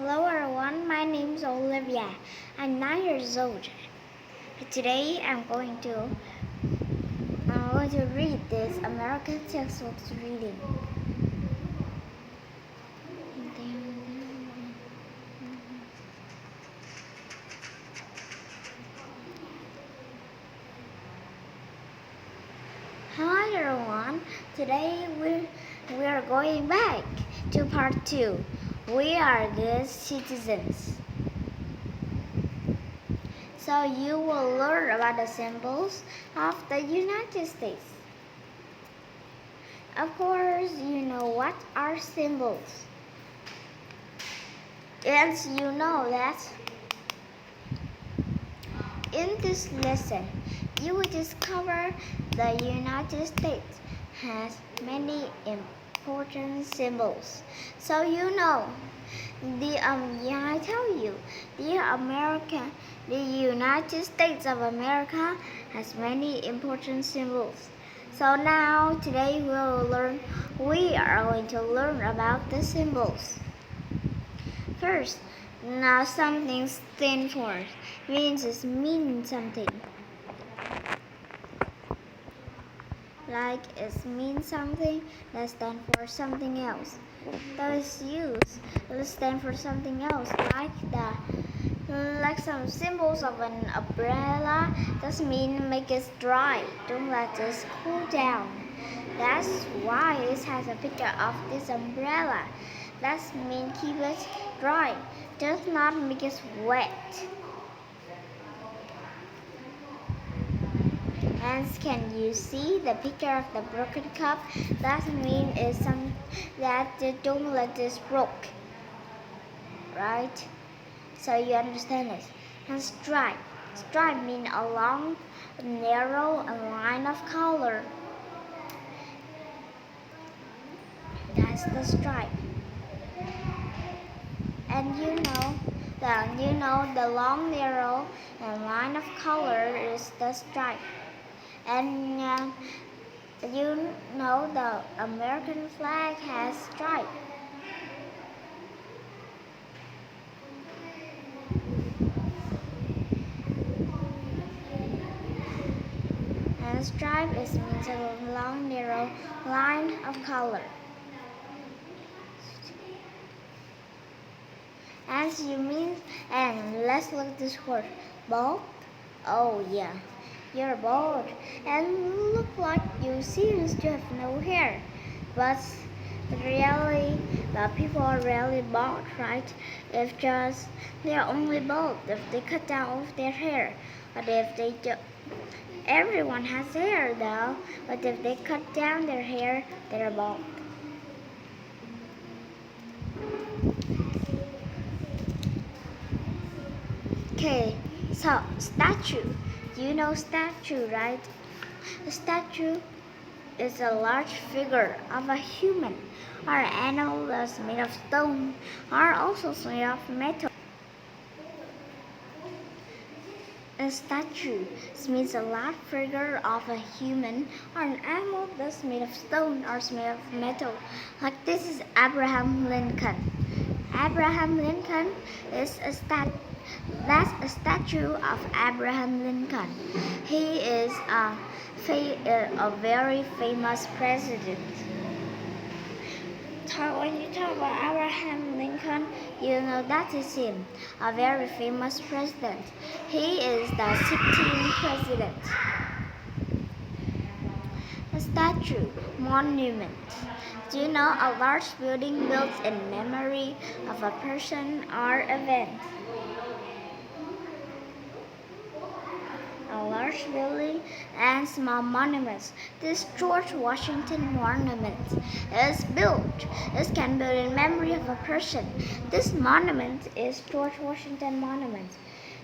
Hello everyone, my name is Olivia. I'm 9 years old. Today I'm going to read this American textbook reading. Hi everyone. Today we are going back to part 2. We are good citizens. So you will learn about the symbols of the United States. Of course, you know what are symbols. And you know that in this lesson, you will discover the United States has many important symbols. So you know, I tell you, the United States of America has many important symbols. So now, today we are going to learn about the symbols. First, now something stands for means something. Like it means something that stands for something else. Those used will stand for something else, like some symbols of an umbrella. That means make it dry. Don't let it cool down. That's why it has a picture of this umbrella. That means keep it dry. Does not make it wet. And can you see the picture of the broken cup? That means don't let this broke. Right? So you understand it. And stripe. Stripe means a long, narrow line of color. That's the stripe. And you know the long, narrow line of color is the stripe. And you know the American flag has stripe. And stripe means a long, narrow line of color. And let's look at this word, bald. Oh yeah, you're bald, and look like you seems to have no hair, but really, people are really bald, right? They're only bald if they cut down all their hair, but if they do, everyone has hair though, but if they cut down their hair, they're bald. Okay, so statue. You know statue, right? A statue is a large figure of a human or animal that's made of stone or also made of metal. A statue means a large figure of a human or an animal that's made of stone or made of metal. Like this is Abraham Lincoln. Abraham Lincoln is that's a statue of Abraham Lincoln. He is a very famous president. When you talk about Abraham Lincoln, you know that is him, a very famous president. He is the 16th president. A statue, monument. Do you know a large building built in memory of a person or event? A large building and small monuments. This George Washington Monument is built. It can be built in memory of a person. This monument is George Washington Monument.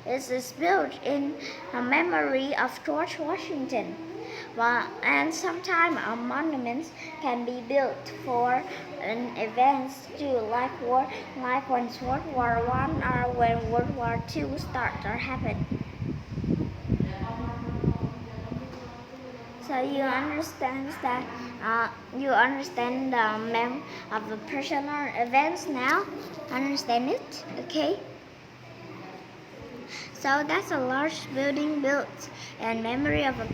It is built in a memory of George Washington. And sometimes a monument can be built for an events too, like when World War I or when World War II started or happened. So you understand that you understand the name of the person or events now? Understand it? Okay. So that's a large building built in memory of a.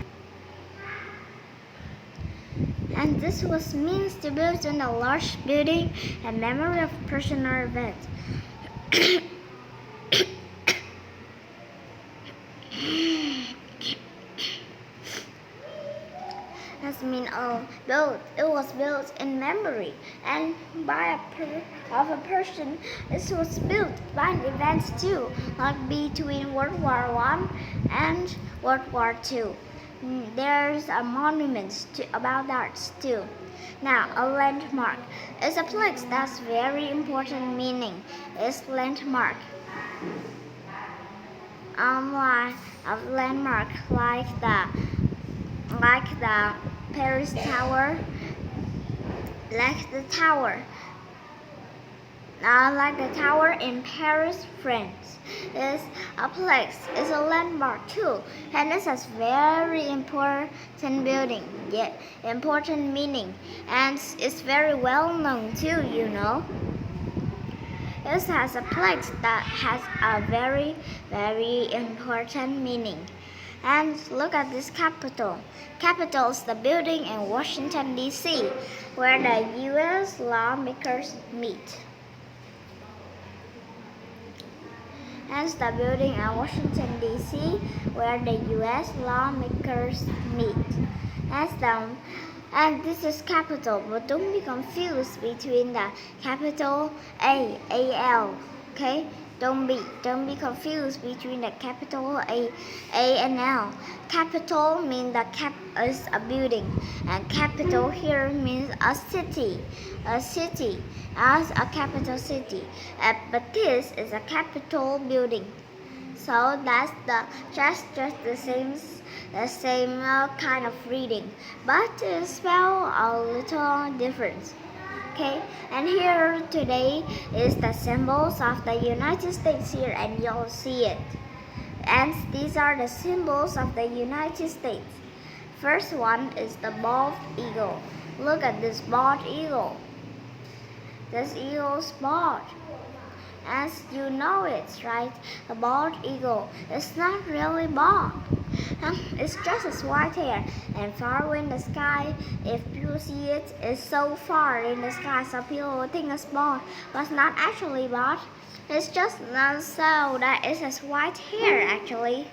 And this was means to build in a large building in memory of a person or event. Has mean built. It was built in memory and by of a person. It was built by events too, like between World War I and World War II. There's a monument about that too. Now, a landmark is a place that's very important meaning. It's landmark. Like a landmark like the Paris Tower, like the tower, like the tower in Paris, France. Is a place, is a landmark too, and it has very important building, yet important meaning, and it's very well known too. You know. It has a place that has a very, very important meaning. And look at this Capitol. Capitol is the building in Washington, D.C., where the U.S. lawmakers meet. And the building in Washington, D.C., where the U.S. lawmakers meet. And this is Capitol, but don't be confused between the capital A-L, okay? Don't be confused between the capital A and L. Capital means the cap is a building, and capital here means a city as a capital city. But this is a capital building, so that's just the same kind of reading, but spell a little different. Okay, and here today is the symbols of the United States here, and you'll see it. And these are the symbols of the United States. First one is the bald eagle. Look at this bald eagle. This eagle's bald. As you know it, right? The bald eagle is not really bald. It's just a white hair and far away in the sky. If people see it, it's so far in the sky, so people will think it's bald, but it's not actually bald. It's just not so that it has white hair actually.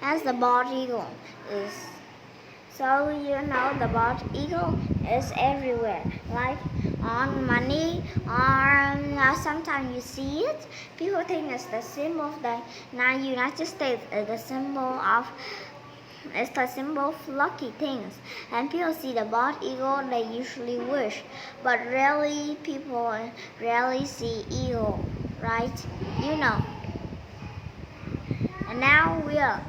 As the bald eagle is. So you know the bald eagle is everywhere, like on money, or sometimes you see it. People think it's the symbol of the United States. It's the symbol of lucky things. And people see the bald eagle, they usually wish, but really people rarely see eagle, right? You know. And now we'll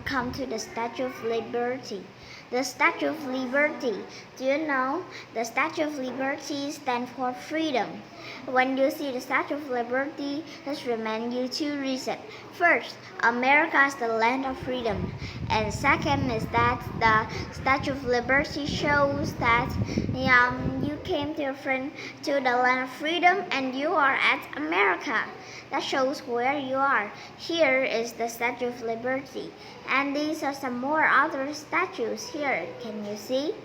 come to the Statue of Liberty. The Statue of Liberty. Do you know the Statue of Liberty stands for freedom? When you see the Statue of Liberty, just remind you two reasons. First, America is the land of freedom. And second is that the Statue of Liberty shows that you came to the land of freedom and you are at America. That shows where you are. Here is the Statue of Liberty. And these are some more other statues here. Can you see?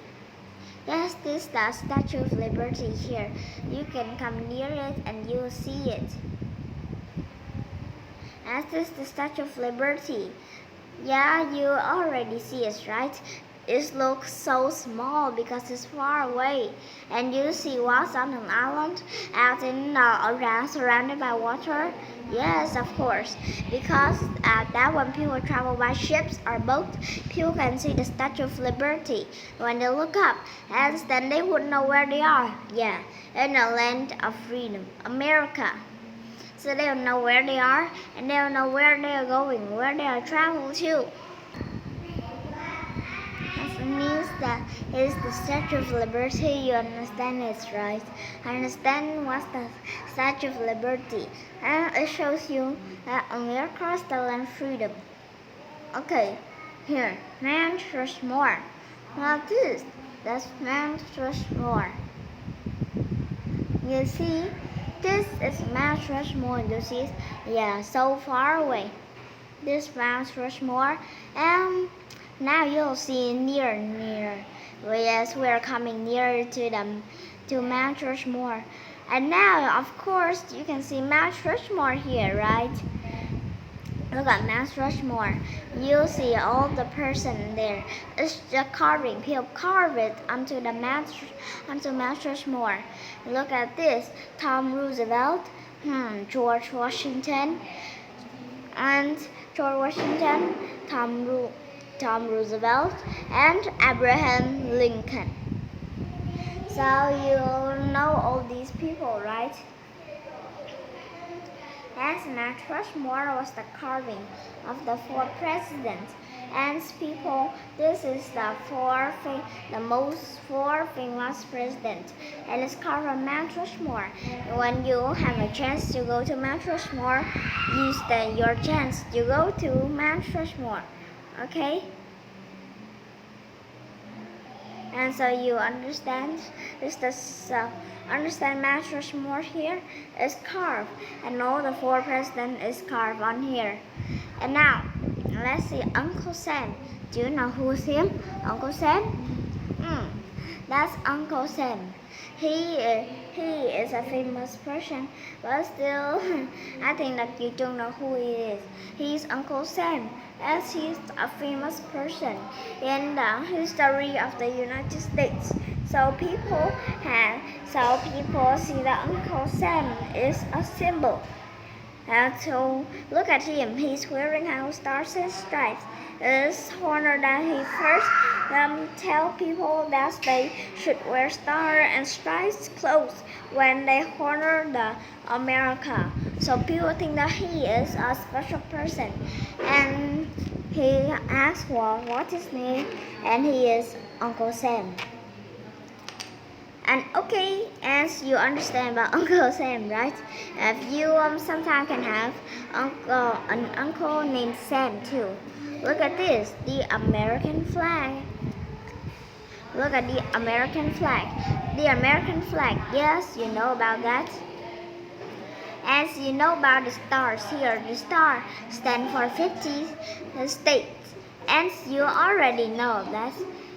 Yes, this is the Statue of Liberty here. You can come near it and you will see it. And this is the Statue of Liberty. Yeah, you already see it, right? It looks so small because it's far away. And you see what's on an island out in around surrounded by water? Yes, of course. Because that when people travel by ships or boats, people can see the Statue of Liberty. When they look up, and then they would know where they are. Yeah, in the land of freedom, America. So they'll know where they are, and they'll know where they are going, where they are traveling to. That means that it is the Statue of Liberty. You understand it, right? Understand what's the Statue of Liberty. And it shows you that America is the land of freedom. Okay, Here, Mount Rushmore. Now that's Mount Rushmore. You see, this is Mount Rushmore. You see, yeah, so far away. This Mount Rushmore, and now you'll see near. Yes, we're coming near to Mount Rushmore, and now, of course, you can see Mount Rushmore here, right? Look at Mount Rushmore. You see all the person there. It's the carving. People carve it onto Mount Rushmore. Look at this. Tom Roosevelt, George Washington, and Tom Roosevelt, and Abraham Lincoln. So you know all these people, right? As Mount Rushmore was the carving of the four presidents and people. This is the four famous presidents, and it's carved on Mount Rushmore. When you have a chance to go to Mount Rushmore, use your chance to go to Mount Rushmore. Okay? And so you understand understand Mount Rushmore here is carved, and all the four presidents is carved on here. And now let's see Uncle Sam. Do you know who's him? Uncle Sam? That's Uncle Sam. He is a famous person, but still, I think that you don't know who he is. He's Uncle Sam, as he's a famous person in the history of the United States. So people see that Uncle Sam is a symbol. And so look at him. He's wearing our stars and stripes. It's honor that he first tell people that they should wear star and stripes clothes when they honor the America. So people think that he is a special person. And he asks what's his name, and he is Uncle Sam. And okay, as you understand about Uncle Sam, right? If you sometimes can have an uncle named Sam too. Look at this, the American flag. Look at the American flag. The American flag, yes, you know about that. As you know about the stars here, the star stands for 50 states. And you already know that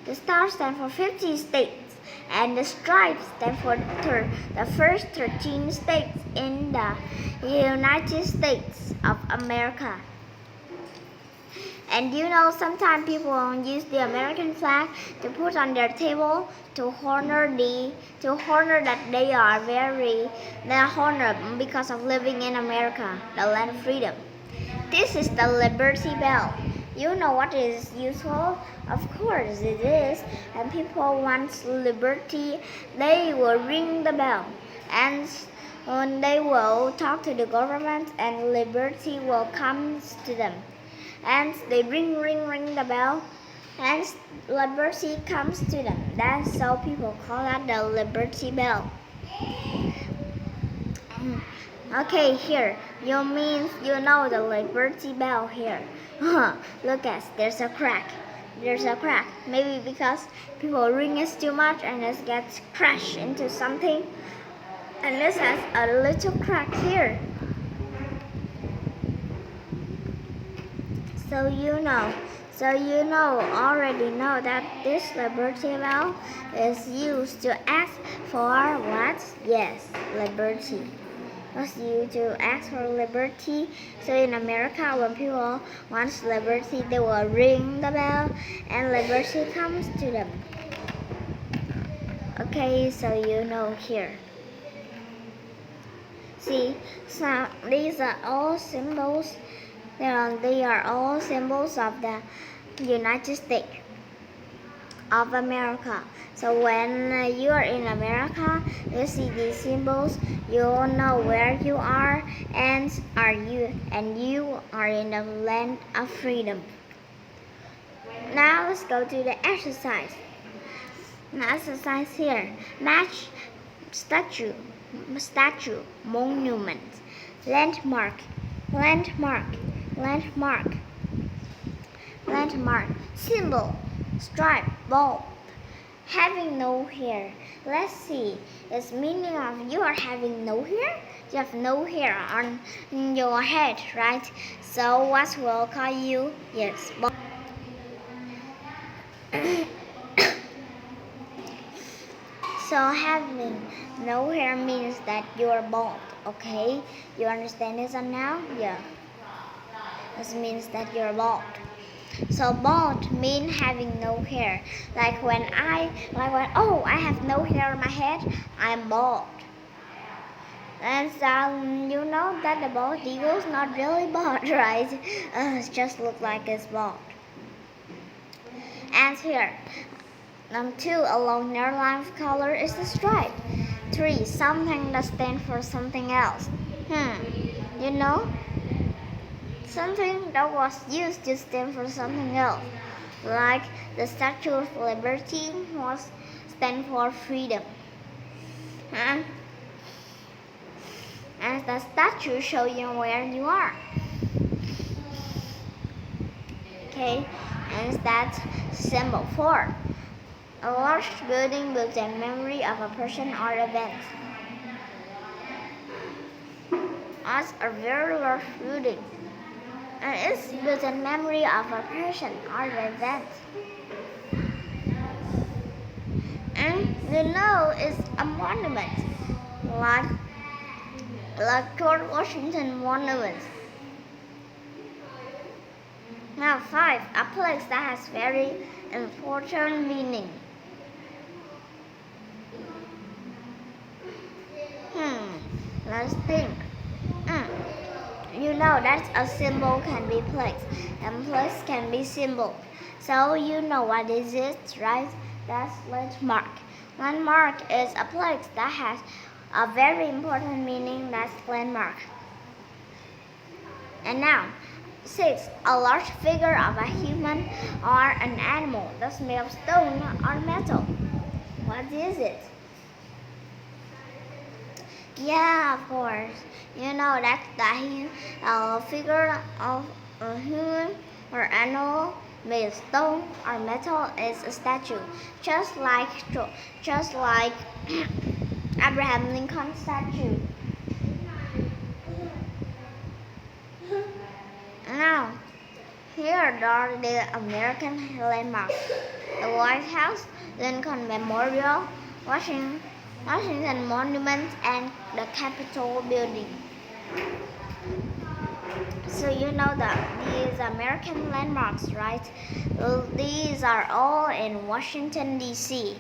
the star stands for 50 states. And the stripes stand for the first 13 states in the United States of America. And you know, sometimes people use the American flag to put on their table to honor that they are honored because of living in America, the land of freedom. This is the Liberty Bell. You know what is useful? Of course it is. And people want liberty, they will ring the bell. And they will talk to the government, and liberty will come to them. And they ring the bell, and liberty comes to them. That's so people call that the Liberty Bell. Okay, here, you know the Liberty Bell here. Look at, there's a crack. Maybe because people ring it too much and it gets crashed into something. And this has a little crack here. So you already know that this Liberty Bell is used to ask for what? Yes, liberty. Was used to ask for liberty. So in America, when people want liberty, they will ring the bell and liberty comes to them. Okay, so you know here. See, so these are all symbols. They are all symbols of the United States of America. So when you are in America, you see these symbols, you'll know where you are and you are in the land of freedom. Now let's go to the exercise. Exercise here. Match statue, monument, landmark. landmark, symbol, stripe, bulb. Having no hair. Let's see. Its meaning of you are having no hair? You have no hair on your head, right? So what will call you? Yes, bald. So having no hair means that you're bald, okay? You understand this now? Yeah. This means that you're bald. So bald means having no hair. Like when oh, I have no hair on my head, I'm bald. And so you know that the bald eagle's not really bald, right? It just looks like it's bald. And here, 2, along their line of color is the stripe. 3, something that stands for something else. You know? Something that was used to stand for something else. Like the Statue of Liberty was stand for freedom. And the statue show you where you are. Okay, and that's symbol 4. A large building built in memory of a person or event. That's a very large building. And it's built in memory of a person or event. And you know it's a monument. Like George Washington Monument. Now 5, a place that has very important meaning. Let's think. You know that a symbol can be place, and place can be symbol. So you know what is it, right? That's landmark. Landmark is a place that has a very important meaning. That's landmark. And now, 6, a large figure of a human or an animal that's made of stone or metal. What is it? Yeah, of course. You know that the figure of a human or animal made of stone or metal is a statue, just like Abraham Lincoln's statue. Now, here are the American landmarks: the White House, Lincoln Memorial, Washington Monument, and the Capitol Building. So you know that these American landmarks, right? Well, these are all in Washington, D.C.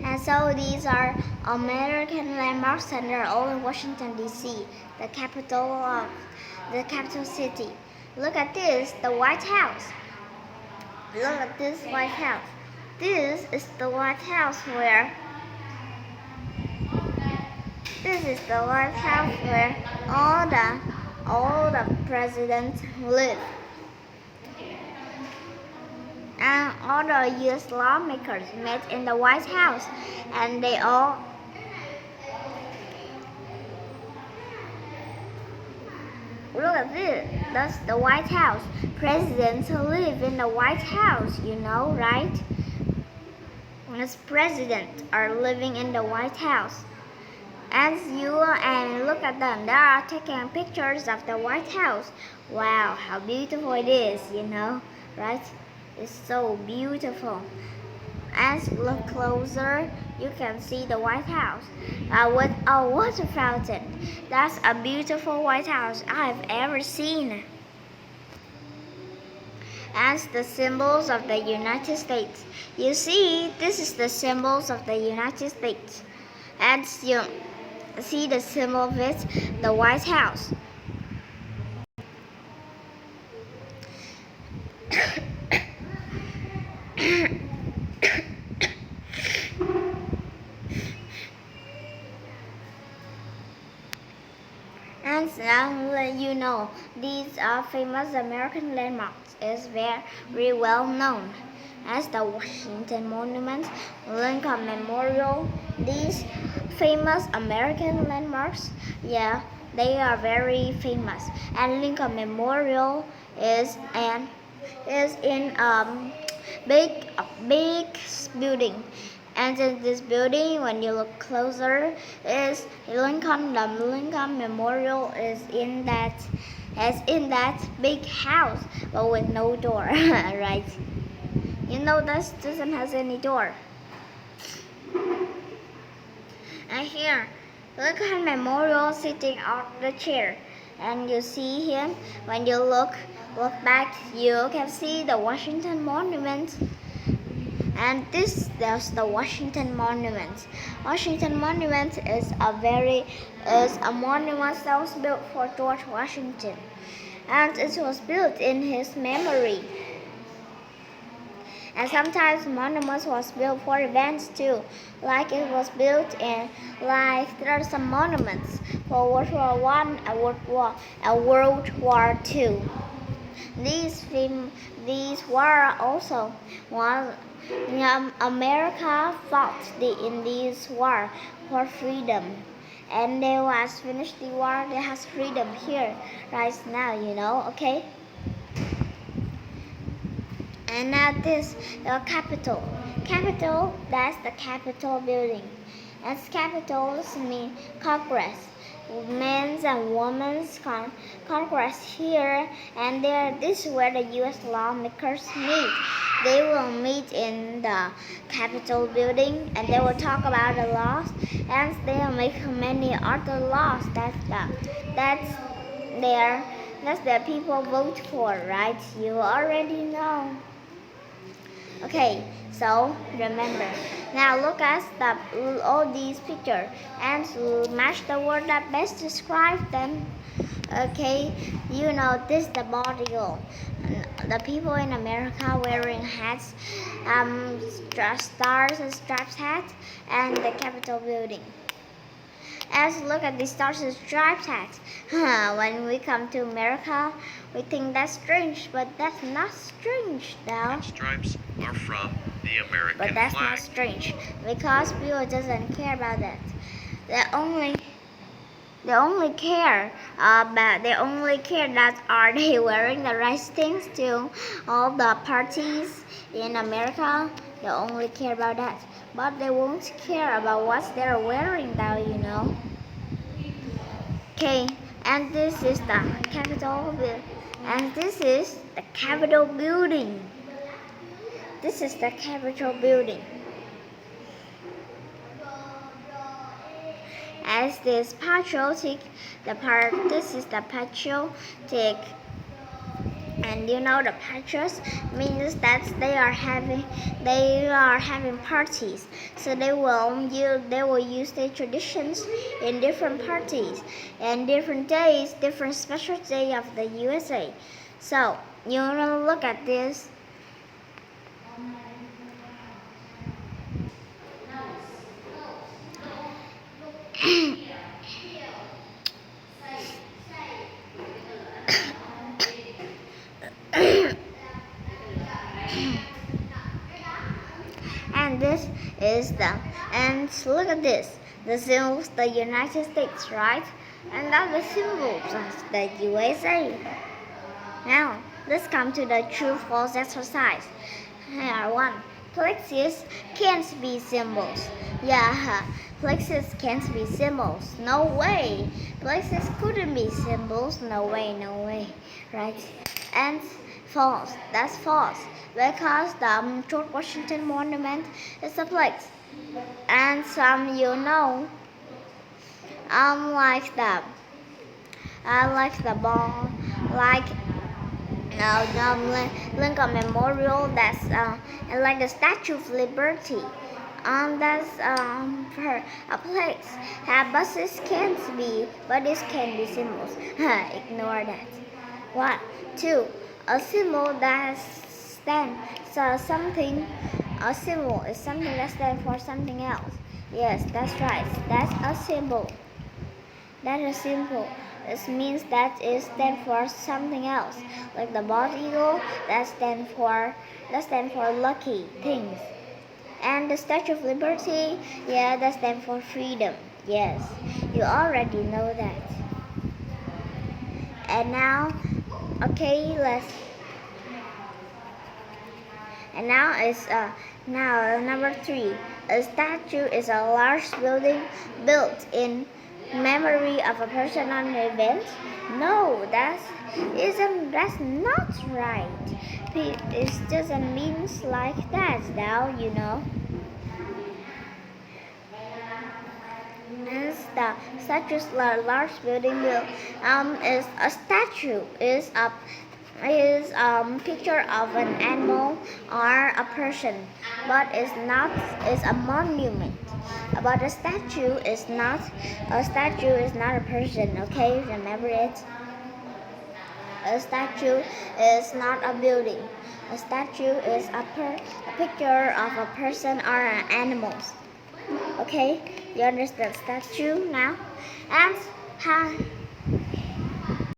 And so these are American landmarks, and they're all in Washington, D.C., the capital city. Look at this, the White House. Look at this White House. This is the White House where all the presidents live. And all the U.S. lawmakers met in the White House, and they all look at this. That's the White House. Presidents live in the White House, you know, right? As presidents are living in the White House. And look at them. They are taking pictures of the White House. Wow, how beautiful it is, you know, right? It's so beautiful. As you look closer, you can see the White House with a water fountain. That's a beautiful White House I've ever seen. As the symbols of the United States. You see, this is the symbols of the United States. As you see the symbol of it, the White House. And now you know these are famous American landmarks is very well known as the Washington Monument, Lincoln Memorial. These famous American landmarks, yeah, they are very famous. And Lincoln Memorial is in a big building. And in this building, when you look closer, is Lincoln. The Lincoln Memorial is in that big house, but with no door, right? You know this doesn't have any door. And here, Lincoln Memorial sitting on the chair, and you see him. When you look back, you can see the Washington Monument. And there's the Washington Monument. Washington Monument is a monument that was built for George Washington, and it was built in his memory. And sometimes monuments was built for events too, like it was built in there are some monuments for World War One and World War Two. These were also one. America fought in this war for freedom, and they was finished the war. They has freedom here right now, okay? And now this the Capitol. Capitol, that's the Capitol building. And capitals mean Congress. Men's and women's Congress here and there. This is where the U.S. lawmakers meet. They will meet in the Capitol building, and they will talk about the laws, and they will make many other laws that's the people vote for, right? You already know. Okay, so remember. Now look at all these pictures and match the word that best describe them. Okay, you know this is the body. The people in America wearing hats, stars and stripes hats, and the Capitol building. As look at the stars and stripes hats. When we come to America, we think that's strange, but that's not strange now. And stripes are from the American But that's flag. not strange because people doesn't care about that. They only care that are they wearing the right things to all the parties in America. They only care about that, but they won't care about what they're wearing now, Okay, and this is the Capitol building, and this is the Capitol building. This is the Capitol building. As this patriotic, this is the patriotic, and the patriots means that they are having parties, so they will use their traditions in different parties and different days, different special day of the USA. So you wanna look at this. And this is and look at this, the symbols the United States, right? And now the symbols of the USA. Now let's come to the true-false exercise. Here, 1. Places can't be symbols. Yeah, places can't be symbols. No way. Places couldn't be symbols. No way, right? And false. That's false because the George Washington Monument is a place. And some like the ball, like Lincoln Memorial. That's and like the Statue of Liberty. That's a place. Buses can't be, but this can be symbols. Ignore that. 1, 2. A symbol that stands for something. A symbol is something that stands for something else. Yes, that's right. That's a symbol. That's a symbol. It means that it stands for something else, like the bald eagle that stands for lucky things. And the Statue of Liberty, yeah, that stands for freedom. Yes, you already know that. And now, okay, let's. And now is now number 3. A statue is a large building built in memory of a person or an event. No, that's not right. It doesn't mean like that now, you know. Is the statue's large building built is a statue is picture of an animal or a person, but it's not is a monument. But a statue is not a person. Okay, remember it. A statue is not a building. A statue is a picture of a person or an animal. Okay, you understand statue now? And